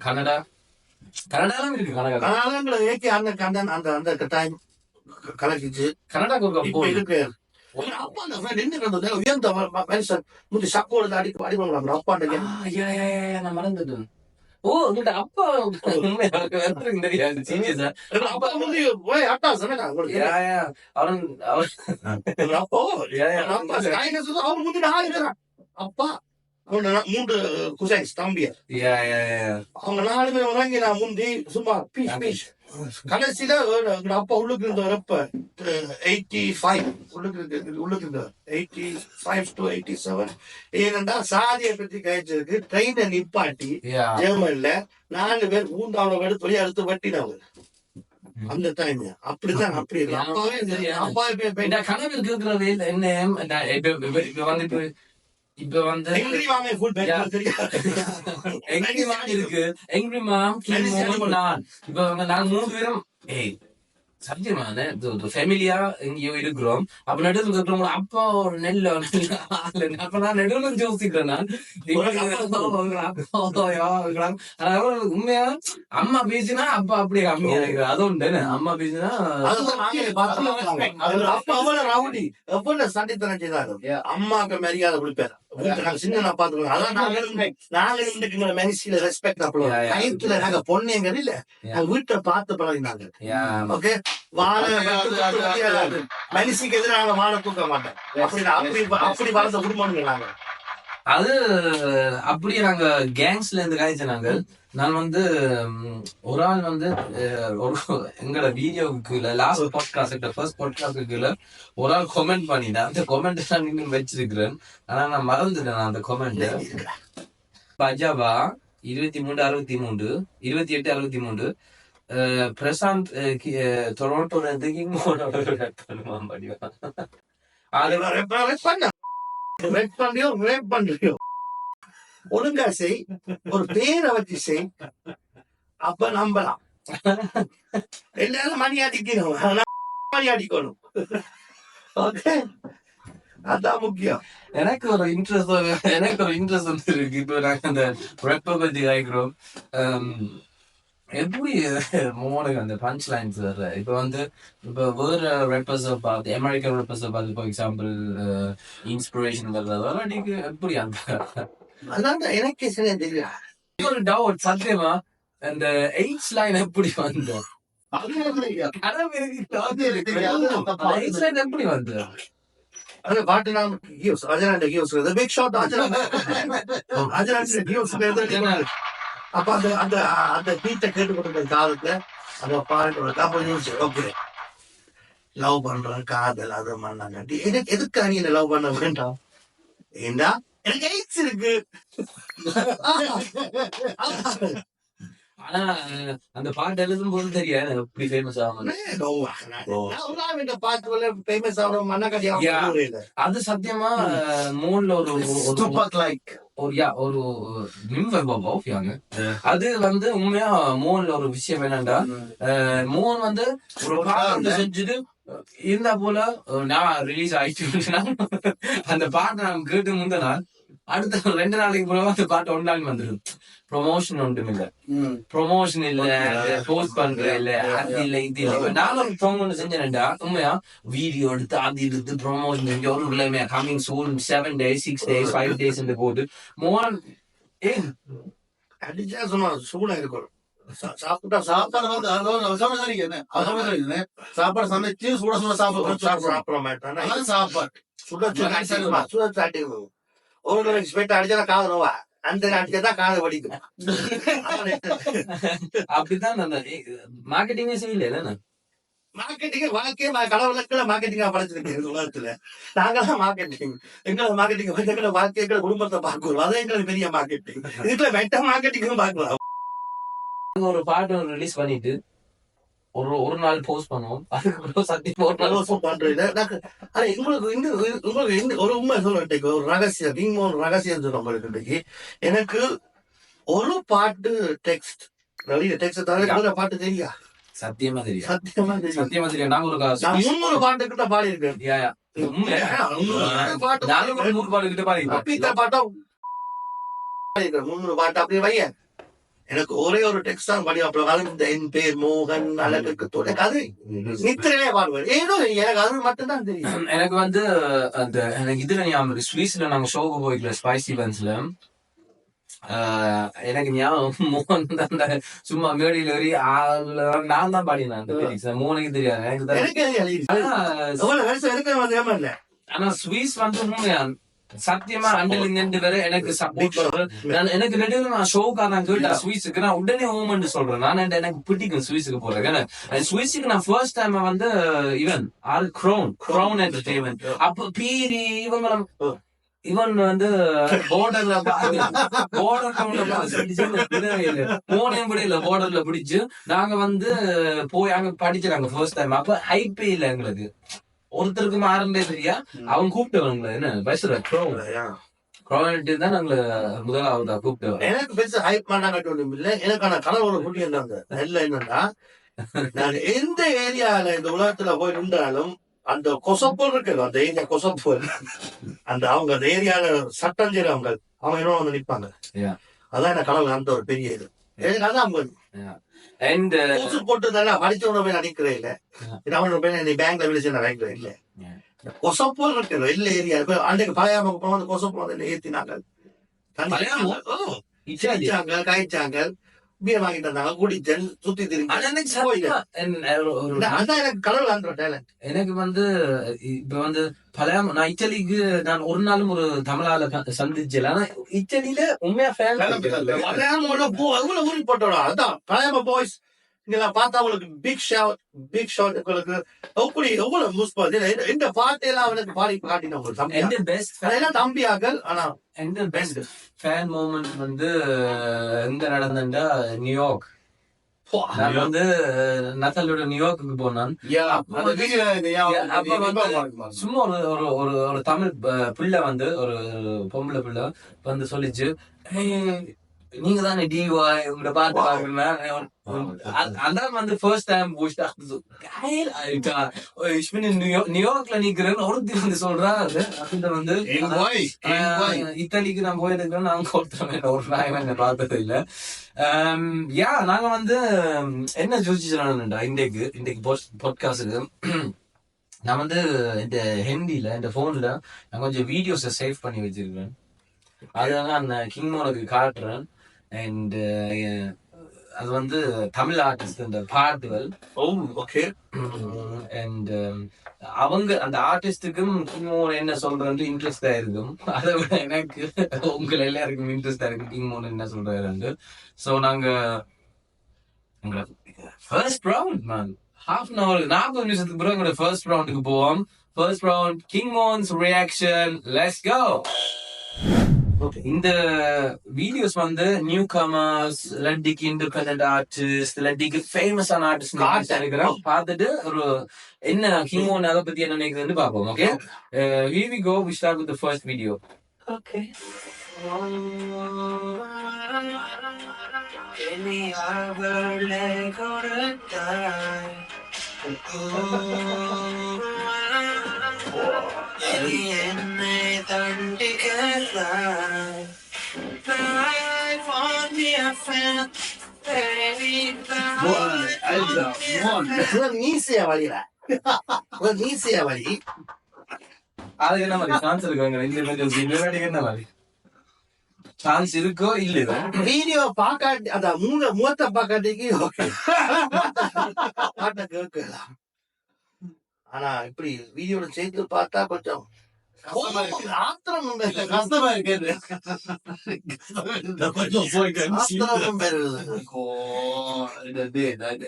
கனடா கனடாலும் இருக்கு கனடாங்கிற ஏகே அந்த அந்த டைம் கலக்கிச்சு கனடாக்கு இப்ப இருக்கு. அப்பா அந்த ஃப்ரெண்ட் என்ன உயர்ந்த மனுஷன் முந்தி சப்போடு அடிக்க அடிப்பாங்க அப்பாண்ட நான் மறந்துட்டேன். ஓ உங்கள்ட்ட அப்பா தெரியாது சீரியஸா அப்பா முந்தி போய் அட்டா சொன்னா அவன் அப்போ அவன் முந்தி 4 பேர் அப்பா அவன் 3 குசைன்ஸ் தம்பியர் அவங்க 4 பேர் வாங்கி நான் முந்தி சும்மா பீஸ் பீஸ் கடைசியில அப்பா உள்ளுக்கு இருந்தவரப்ப 85 உள்ளுக்கு இருந்தவர் 85 to 87. ஏனென்றா சாதியை பற்றி கழிச்சிருக்கு ட்ரெயினை நிப்பாட்டி ஜெர்மன்ல 4 பேர் 3ஆவது எடுத்து வெளியே எடுத்து வட்டினவங்க அந்த டைம் அப்படிதான். அப்படி அப்பாவே கனவு இருக்கிறது என்ன வந்துட்டு இப்ப வந்து இருக்கு எங்கிரி மாம் நான் இப்ப நாங்க 3 பேரும் சத்தியமான ஃபேமிலியா எங்கேயோ இருக்கிறோம். அப்ப நடுவில் இருக்கிறவங்க அப்பா ஒரு நெல்ல அப்ப நான் நடுவில் யோசிக்கிறேன் நான் உண்மையா அம்மா பேசினா அப்பா அப்படியே கம்மியா இருக்கிற அது உண்டு. அம்மா பேசினா ரவுடி எப்ப சண்டித்தனம் செய்தாரு அம்மாக்கு மரியாதை கொடுப்பாரு சின்ன பாத்துக்கோங்க. அதான் நாங்க மெரிசியில ரெஸ்பெக்ட் அப்படி நாங்க பொண்ணுங்கிறது இல்ல வீட்டை பார்த்து பழகினாங்க. ஓகே வாழ மனுஷிக்கு எதிராக வாழ தூக்க மாட்டேன் அப்படி வளர்ந்த குடும்பம் நாங்க. அது அப்படியே நாங்க கேங்ஸ்ல இருந்து காய்ச்ச நாங்க. நான் வந்து ஒரு ஆள் வந்து எங்களோட வீடியோவுக்கு லாஸ்ட் பாட்காஸ்ட் ஃபர்ஸ்ட் பாட்காஸ்டுக்கு ஒரு ஆள் கமெண்ட் பண்ணிட்டேன். அந்த கமெண்ட் நான் இன்னும் வச்சிருக்கிறேன். ஆனா நான் மறந்துட்டேன் அந்த கமெண்ட். பஜாவா 2363 2863 பிரசாந்த் டொரண்டோல இருந்து ஒழுங்கா செய் ஒரு பேரை வச்சு செய் அப்ப நம்பலாம். எல்லாரும் மணி அடிக்கணும் ஓகே அதான் முக்கியம். எனக்கு ஒரு இன்ட்ரெஸ்ட் வந்து இருக்கு. இப்ப நாங்க அந்த ரெப்ப பத்தி கேட்கிறோம். எப்படி மோனுக்கு அந்த பஞ்ச் லைன்ஸ் வர்ற இப்ப வந்து இப்ப வேற ரெப்பர்ஸ் பார்த்து அமெரிக்கன் ரெப்பர்ஸ் பார்த்து ஃபார் எக்ஸாம்பிள் இன்ஸ்பிரேஷன் வர்றதால நீங்க எப்படி அந்த அதான் எனக்கு தெரியும் ஒரு டவுட் சத்தியமா அந்த 8 லைன் எப்படி வந்தோம் எப்படி வந்து அந்த பாட்டு நான் அஜனாண்ட கியோஸ் பிக் ஷாட் அஜனாண்ட அப்ப அந்த அந்த அந்த பீட்டை கேட்டுக்கொண்ட காலத்துல அந்த பாட்டு ஓகே லவ் பண்றேன் காதல் அது மண்ணாங்காட்டி எதுக்கு நீ லவ் பண்ண வேண்டாம் ஏண்டா எனக்கு எய்ட்ஸ் இருக்கு. ஆனா அந்த பாட்டு எழுதும் போது தெரியாது எப்படி ஃபேமஸ் ஆகும். அது சத்தியமா மூணுல ஒரு அது வந்து உண்மையா மோன்ல ஒரு விஷயம் என்னன்னா மோன் வந்து ஒரு பாட்டு செஞ்சுட்டு இருந்தா போல நான் ரிலீஸ் ஆயிடுச்சு அந்த பாட்டை நான் கேட்டு முந்த நாள் அடுத்த 2 நாளைக்கு போல அந்த பாட்டு ஒன்றாலும் வந்துடும். ப்ரொமோஷன் ஒன்றும் இல்ல ப்ரொமோஷன் இல்ல போஸ்ட் பண்ற இல்ல அது இல்ல இது இல்ல. நானும் சாங் ஒன்று செஞ்சேன்டா உண்மையா வீடியோ எடுத்து அது எடுத்து ப்ரொமோஷன் செஞ்சு ஒரு இல்லையா coming soon 7 days 6 days 5 days போட்டு மோன் அடிச்சா சும்மா சூடா இருக்கும். சாப்பிட்டா சாப்பாடு வந்து சாப்பாடு சமைச்சு சுட சுட சாப்பிட மாட்டேன். சாப்பாடு சுட சுட சாப்பிட்டு ஒரு எக்ஸ்பெக்ட் அடிச்சா காதலவா அந்த நாட்டுக்கு காதை வலிக்கும். அப்படித்தான் அந்த மார்க்கெட்டிங்கே செய்யல. மார்க்கெட்டிங் வாழ்க்கையே கடவுளுக்குள்ள மார்க்கெட்டிங்கா படைச்சிருக்கு உலகத்துல. நாங்களாம் மார்க்கெட்டிங், எங்களை மார்க்கெட்டிங் எங்களை வாழ்க்கை, எங்களை குடும்பத்தை பார்க்கிறோம். அதான் எங்களுக்கு பெரிய மார்க்கெட்டிங். இதுக்குள்ள மெட்ட மார்க்கெட்டிங்கும் பார்க்கலாம். ஒரு பாட்டு ரிலீஸ் பண்ணிட்டு ஒரு நாள் போஸ்ட் பண்ணுவோம். அதுக்கப்புறம் சத்தியம் பண்றது உங்களுக்கு ஒரு உண்மை சொல்ல, ஒரு ரகசியம், கிங் மோன் ரகசியம் சொல்ல உங்களுக்கு. எனக்கு ஒரு பாட்டு டெக்ஸ்ட் தவிர பாட்டு தெரியா? சத்தியமா தெரியும். சத்தியமா தெரியும். நாங்க ஒரு 300 பாட்டு கிட்ட பாடி இருக்கேன். 300 பாட்டு கிட்ட பாடி பாட்டம் 300 பாட்டு அப்படி வைய. எனக்கு ஒரே ஒரு டெக்ஸ்ட் தான் பாடி. அப்புறம் என் பேர் மோகன், அழகுக்கு தோட கதை நித்திரையிலே பாடுவார். ஏதோ எனக்கு அது மட்டும்தான் தெரியும். எனக்கு அந்த எனக்கு இதுல ஞாபகம், ஸ்வீஸ்ல நாங்க ஷோக்கு போய்க்கல, ஸ்பைசி பன்ஸ்ல. எனக்கு ஞாபகம் மோகன் அந்த சும்மா மேடையில வரி நான் தான் பாடினேன் அந்த லிரிக்ஸ். மோகனுக்கு தெரியாது, எனக்கு. ஆனா ஸ்வீஸ் உண்மையா சத்தியமா அண்டலிங்க வேற எனக்கு சப்போர்ட் பண்றேன். எனக்கு நடுவில் நான் ஷோக்கா நான் கேட்டா ஸ்வீஸுக்கு நான் உடனே ஓமெண்ட் சொல்றேன். நான் எனக்கு பிடிக்கும் ஸ்வீஸுக்கு போறேன். ஸ்வீஸுக்கு நான் ஃபர்ஸ்ட் டைம் இவன் க்ரௌன் என்டர்டெயின்மெண்ட் அப்ப பீரி இவன் போர்டர்ல போர்டர்ல பிடிச்சு நாங்க போய் அங்க படிச்சாங்க ஃபர்ஸ்ட் டைம். அப்ப ஹைப்பே இல்ல எங்களுக்கு, ஒருத்தருக்கு மாறண்டே தெரியா. அவன் கூப்பிட்டவங்கள என்ன பேசுற தான் நாங்கள முதலாவதா கூப்பிட்டு. எனக்கு பெருசா ஹைப் பண்ணாங்க இல்ல. எனக்கான கனவோட குட்டி இருந்தாங்க. என்னன்னா நான் எந்த ஏரியால இந்த உலகத்துல போய் நின்றாலும் அந்த கொசப்போல் இருக்கு, அந்த ஏரியா கொசப்போல், அந்த அவங்க அந்த ஏரியால சட்டம் செய்யறவங்க அவங்க என்ன வந்து நிற்பாங்க. அதான் எனக்கு கடவுள் அந்த ஒரு பெரிய இது. அதான் போட்டு படிச்சவன போய் நினைக்கிறேன் இல்ல, அவனோட போய் பேங்க்ல வேலை செய்ய நினைக்கிறேன் இல்ல. கொசப்போல் இருக்கு எல்லா ஏரியா. அன்றைக்கு பழையாம வந்து கொசப்போல் ஏத்தினாங்க, காய்ச்சாங்க, பீர் வாங்கிட்டு வந்தாங்க, குடிச்சல் சுத்தி திரும்பி. அதான் எனக்கு கடவுள் அந்த டேலண்ட். எனக்கு இப்ப பழைய நான் இட்டலிக்கு நான் ஒரு நாளும் ஒரு தமிழால சந்திச்சல. ஆனா இட்டலியில உண்மையா எவ்வளவு ஊறி போட்டோம். அதான் பழைய பாய்ஸ் இங்க பார்த்தா உங்களுக்கு பிக் ஷாட் உங்களுக்கு எப்படி எவ்வளவு மிஸ் பண்ணி இந்த பாட்டையெல்லாம் அவனுக்கு பாடி காட்டின உங்களுக்கு தம்பியாக்கள். ஆனா எந்த பெஸ்ட் ஃபேன் மூமெண்ட் எங்க நடந்தா நியூயார்க். நான் நத்தாலோட நியூயார்க்கு போனான். சும்மா ஒரு தமிழ் பிள்ளை ஒரு பொம்பளை பிள்ளை சொல்லிச்சு, நீங்க தானே டிவாய் உங்களோட பாட்டு பாக்குறேன். அதான் ஃபர்ஸ்ட் டைம் நியூயார்க்ல நிக்கிறேன் ஒருத்தி சொல்றா. இத்தாலிக்கு நான் போயிருக்கேன், நாங்க ஒருத்தர் ஒரு நாயம் என்ன பார்த்தது இல்ல. நாங்க என்ன யோசிச்சுடா இன்றைக்கு பாட்காஸ்டுக்கு நான் இந்த ஹிந்தில இந்த போன்ல நான் கொஞ்சம் வீடியோஸை சேவ் பண்ணி வச்சிருக்கேன். அதெல்லாம் நான் கிங்மோனுக்கு காட்டுறேன். அண்ட் அது தமிழ் ஆர்டிஸ்ட் இந்த பாட்டுகள். அண்ட் அவங்க அந்த ஆர்டிஸ்டுக்கும் கிங்மோன் என்ன சொல்றது இன்ட்ரெஸ்டா இருக்கும். அதை விட எனக்கு உங்க எல்லாருக்கும் இன்ட்ரெஸ்டா இருக்கு கிங்மோன் என்ன சொல்றாரு. சோ நாங்க first round man half an hour 40 நிமிஷத்துக்கு பிறகு எங்களோட ஃபர்ஸ்ட் ரவுண்டுக்கு போவோம். ஃபர்ஸ்ட் ரவுண்ட் கிங்மோன்ஸ் ரியாக்ஷன். Let's go. இந்த வீடியோஸ் நியூ கமர்ஸ், இல்லாட்டிக்கு இண்டிபெண்டன்ட் ஆர்டிஸ்ட், இல்லாட்டிக்கு ஃபேமஸான ஆர்டிஸ்ட் பார்த்துட்டு ஒரு என்ன கிங்மோன் அதை பத்தி என்ன நினைக்குதுன்னு பார்ப்போம். Okay, here we go. We start with the first video. Okay. அதுக்கு என்ன மாதிரி சான்ஸ் இருக்காங்க? என்ன மாதிரி சான்ஸ் இருக்கோ இல்ல? வீடியோ பாக்காட்டி அந்த மூத்த பாக்காட்டிக்கு பாட்ட கேட்கலாம். ஆனா இப்படி வீடியோட சேர்த்து பார்த்தா கொஞ்சம் ஆத்திரம் கஷ்டமா இருக்கு ஆத்திரமும் பெறுது.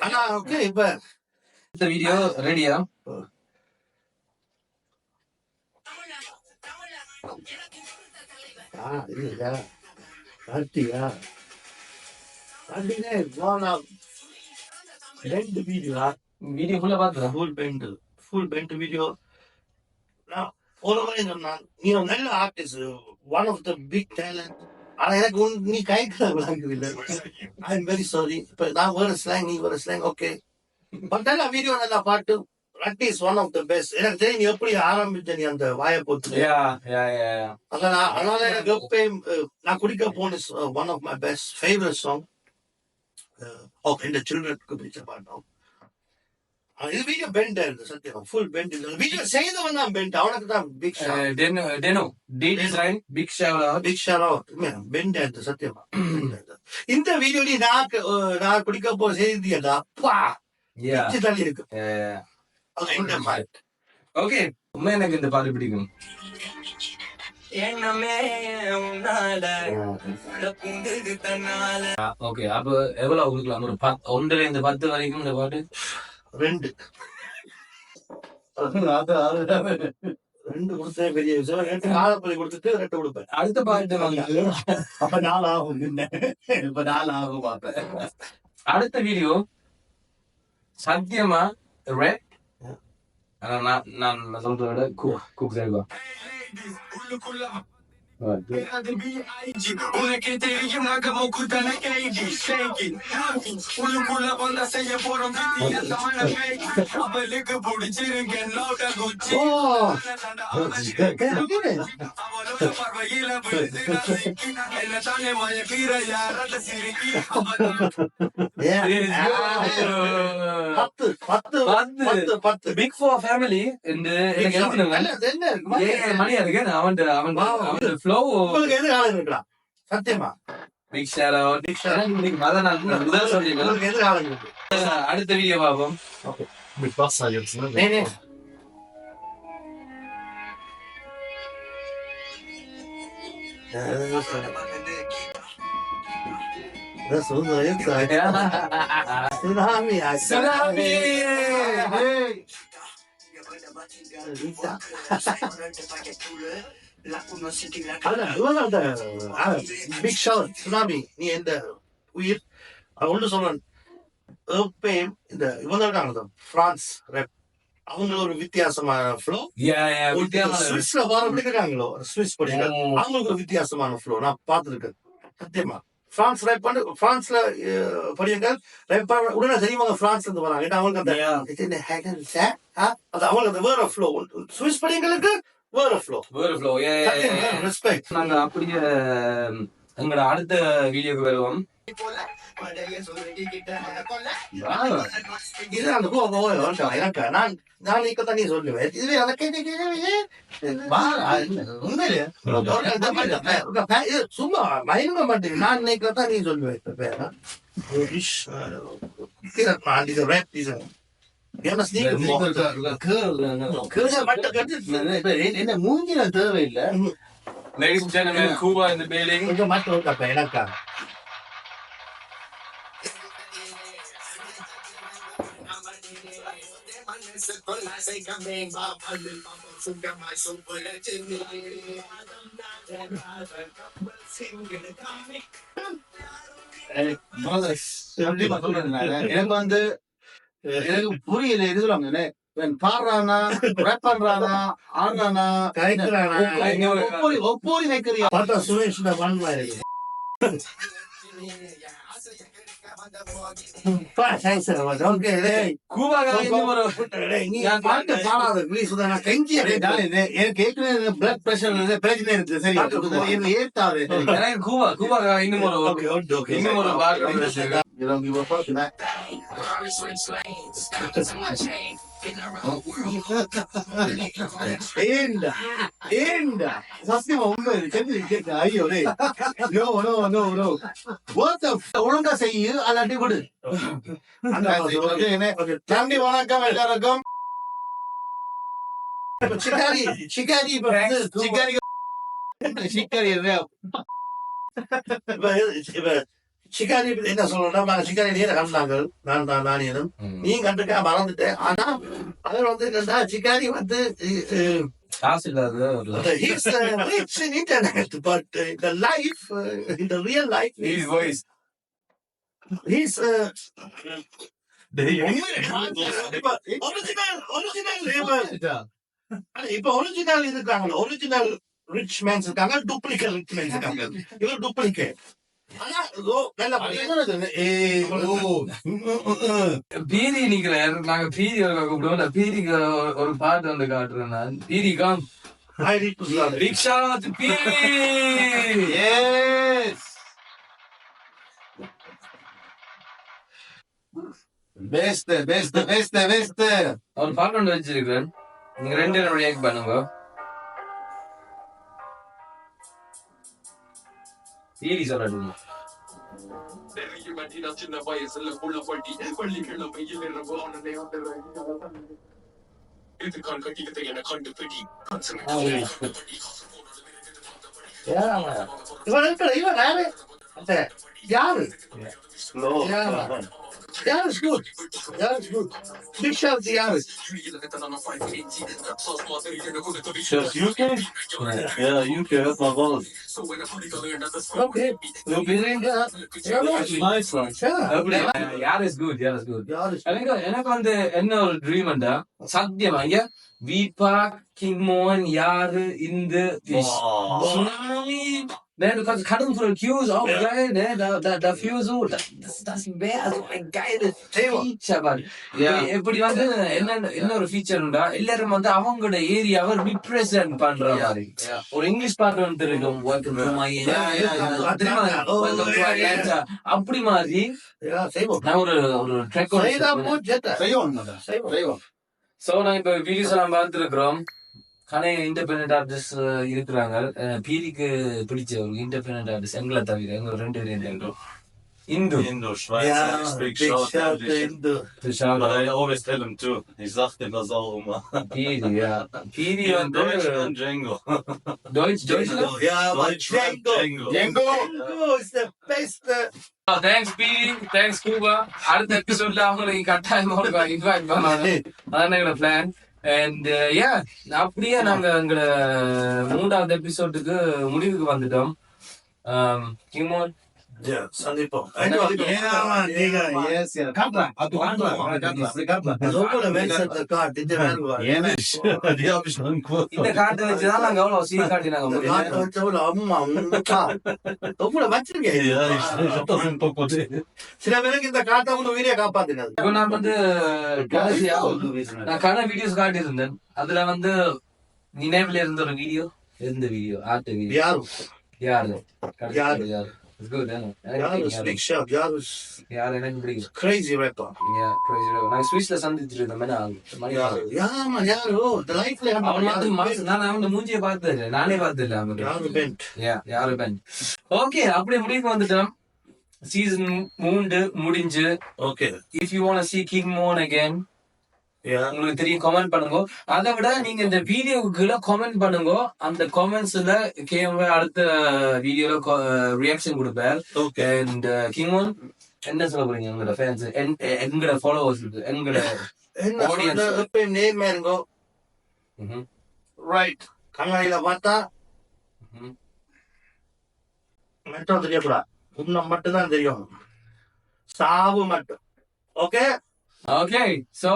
ஆனா ஓகே இப்ப இந்த வீடியோ ரெடியா? இல்லையா கார்த்தியா கார்த்தினே போனா 2 வீடியோ ஃபுல்லா பாத்துறேன். ஃபுல் பெண்ட் வீடியோ. நான் ஒரு முறை சொன்னான் நீ ஒரு நல்ல artist, one of the big talent. ஆனா எனக்கு நீ கைக்குள்ள விளங்குது இல்லை. I am very sorry. இப்ப நான் வேற ஸ்லாங், நீ வேற ஸ்லாங். ஓகே பட் நல்லா வீடியோ, நல்லா பாட்டு. ரட்டி is one of the best. எனக்கு தெரியும் நீ எப்படி ஆரம்பிச்ச, நீ அந்த வாயை போட்டு. அதனால எனக்கு எப்பயும் நான் குடிக்க போன one of my best favourite song இந்த சில்ட்ரனுக்கு பிடிச்ச பாட்டம். இது வீடியோ பெண்ட் ஆயிருது சத்தியம், ஃபுல் பெண்ட். வீடியோ செய்தவன் தான் பெண்ட், அவனுக்கு தான் பிக் ஷாட் பெண்ட் ஆயிருது சத்தியமா. இந்த வீடியோ நான் குடிக்க போ செய்தியடா அப்பா தள்ளி இருக்கு. ஓகே உண்மை எனக்கு இந்த பாட்டு பிடிக்கும். ஓகே அப்ப எவ்வளவு கொடுக்கலாம்? ஒரு 1 வரைக்கும் இந்த பாட்டு 2 கொடுத்தேன். பெரிய விஷயம். 2 ஆலப்பள்ளி கொடுத்துட்டு 2 கொடுப்பேன். அடுத்த பாட்டு அப்ப 4 ஆகும். இப்ப 4 ஆகும் பாப்பேன். அடுத்த வீடியோ சத்தியமா ரேப். ஆனா நான் சொல்றத விட குக் செய்வா. உனக்கு தெரியும் அவளுக்கு பிடிச்சிருக்கேன் பிக் ஃபார் ஃபேமிலி மணியா இருக்கு. அவன் ஃப்ளோ எது காலம் இருக்கலாம் சத்தியமா. பிக் ஷேர் எது காலம் இருக்கு. அடுத்த வீடியோ பாப்போம். Big shot tsunami. நீ எந்த உயிர் ஒன்று சொல்றேன். இந்த இவங்க இருக்காங்க பிரான்ஸ் ரெப், அவங்க ஒரு வித்தியாசமான ஃப்ளோ. சுவிஸ்ல இருக்காங்களோ சுவிஸ் படிக்கிற அவங்களுக்கு ஒரு வித்தியாசமான ஃப்ளோ நான் பார்த்துருக்கேன் சத்தியமா. பிரான்ஸ் ரேப் பண்ணி பிரான்ஸ்ல படியுங்க ரேப் உடனே தெரியுவாங்க பிரான்ஸ்ல இருந்து வராங்க. அவங்களுக்கு அந்த அவங்களுக்கு அந்த வேற ஃப்ளோ. சுவிஸ் படிங்களுக்கு வேற ஃப்ளோ. ரெஸ்பெக்ட். நாங்க அப்படியே எங்களோட அடுத்த வீடியோக்கு வருவோம். இது அந்த எனக்கு நான் நீ சொல்லுவேன். இதுவே சும்மா மயங்க மாட்டேங்க. நான் நினைக்கிறதான் நீ சொல்லுவேன். என்ன மூஞ்சில தேவையில்லை. Ladies and gentlemen, Cuba in the building. எனக்கா எனக்கு வந்து எனக்கு புரியல. இது சொல்லுவாங்க பாடுறானா ரேப் பண்றானா ஆடுறானா ஒப்போரி வைக்கிறியா பார்த்தா சுரேஷ் பண்ணுவாரு. ஒழுங்கா செய்யு அல்லாட்டி விடு. நன்றி வணக்கம் எல்லாருக்கும். இப்ப சிக்காரி இப்ப வந்து இப்ப சிக்காரி என்ன சொல்லணும்னா சிக்காரி நீரை கண்டாங்க நானியனும் நீ கண்டுக்க மறந்துட்டேன் ஆனா அவர் வந்து என்னன்னா சிக்காரி வந்து காசு இல்லாத he's rich in internet but the life in the real life voice he's இப்ப ஒரிஜினல் இருக்காங்க ஒரிஜினல் ரிச் மேன்ஸ் இருக்காங்க டூப்ளிகேட் ரிச் மேன்ஸ் இருக்காங்க இவர் டூப்ளிகேட் ஆனா நல்ல பீரி நிக்கிறார் நாங்க பீரி கூப்பிடுவோம் பீரிக்கு ஒரு பாட்டு வந்து காட்டுறேன் நான் பீரி காம் ரிக்ஷா பீரி பெஸ்ட் ஒரு பாட்டு ஒன்று வச்சிருக்கிறேன் நீங்க ரெண்டு பேரும் ரியாக்ட் பண்ணுங்க பீரி சொல்லணும் சின்ன வயசுல புள்ள பட்டி பள்ளிக்கிழமையில் இது கண் கட்டிக்கிட்ட என கண்டுபிடி இவன் இருக்கிற இவன் யாரு யாரு Yaris good. Yaris good. Big shout to Yaris. UK? Yeah, UK, that's my boss. Okay. You're busy? Nice one. யார் இஸ் குட் Yaris. எனக்கு வந்து என்ன ஒரு ட்ரீம் அண்டா சத்தியமா இங்க வீபாக் கிங்மோன் யாரு இந்த tsunami kadang voor de cues ook geil, ne? Da viel so, das wäre so ein geiles Feature, man. இப்படி வந்து என்ன ஒரு ஃபீச்சர் உண்டா எல்லாரும் வந்து அவங்களோட ஏரியாவை ரிப்ரசென்ட் பண்ற மாதிரி ஒரு இங்கிலீஷ் பாட்டு வந்து இருக்கும் welcome to my area அப்படி மாதிரி நான் ஒரு ட்ராக் சோ நான் இப்ப வீடியோஸ் எல்லாம் பார்த்துருக்கிறோம் கனை இண்டிபெண்டன்ட் ஆர்டிஸ்ட் இருக்கிறாங்க பீரிக்கு பிடிச்ச ஒரு இண்டிபெண்டன்ட் ஆர்டிஸ்ட் எங்களை தவிர எங்க ரெண்டு பேரும் Hindu Schweizer, big shout to Indu. But I always tell him too. Ich sag dem das auch immer. Piri und Deutsch und Django. Deutsch? Yeah, but Django is the best. Thanks Piri, thanks Kuba. அடுத்த எபிசோட்ல அவங்களை கட்டாயமா invite பண்ணாங்க அதான் எங்களோட plan and அப்படியே நாங்க எங்களோட 3வது எபிசோடுக்கு முடிவுக்கு வந்துட்டோம் கிமோன் சந்திப்போம் Die hab ich noch im Kurs. இந்த காட்டை வச்சுதான் நாங்க எவ்வளவு சீ காட்டினாங்க Ja, ich hab das im Krokodil. சில பேருக்கு இந்த காட்டை கூட உயிரை காப்பாத்தினது இப்போ நான் வந்து கடைசியா நான் கன வீடியோஸ் காட்டியிருந்தேன் அதுல வந்து நினைவுல இருந்த ஒரு வீடியோ ஆர்ட் வீடியோ யாரு யாரு It's good, Yaris, big shout. Yaris, எனக்கு பிடிக்கும் crazy rapper. crazy rapper. நான் ஸ்விஸ்ல சந்திச்சிட்டு இருந்தேன் the life le அவன் வந்து நான் அவன் மூஞ்சியை பார்த்தது நானே பார்த்ததில்ல அவன் யாரு பென்ட் ஓகே அப்படியே முடிவுக்கு வந்துட்டோம் சீசன் 3 முடிஞ்சு okay if you want to see King Moon again உங்களுக்கு தெரியும் கமெண்ட் பண்ணுங்க அதை விட நீங்க இந்த வீடியோக்குள்ள கமெண்ட் பண்ணுங்க அந்த கமெண்ட்ஸ்ல அடுத்த வீடியோல ரியாக்ஷன் கொடுப்பார் அண்ட் கிமோன் என்ன சொல்ல போறீங்க உங்களோட ஃபேன்ஸ் எங்களோட ஃபாலோவர்ஸ் எங்களோட ஆடியன்ஸ் எப்பயும் நேர்மையா இருங்கோ ரைட் கண்ணாடியில பார்த்தா மெட்ரோ தெரியக்கூடாது உண்மை மட்டும்தான் தெரியும் சாவு மட்டும் Okay, so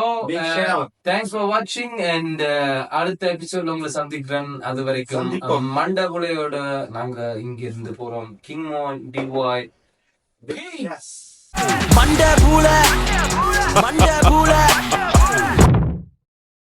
thanks for watching and அடுத்த எபிசோட்ல உங்களை சந்திக்கிறேன் அது வரைக்கும் மண்டபுலையோட நாங்க இங்க இருந்து போறோம் கிங்மோன் டிவாய் மண்டபுல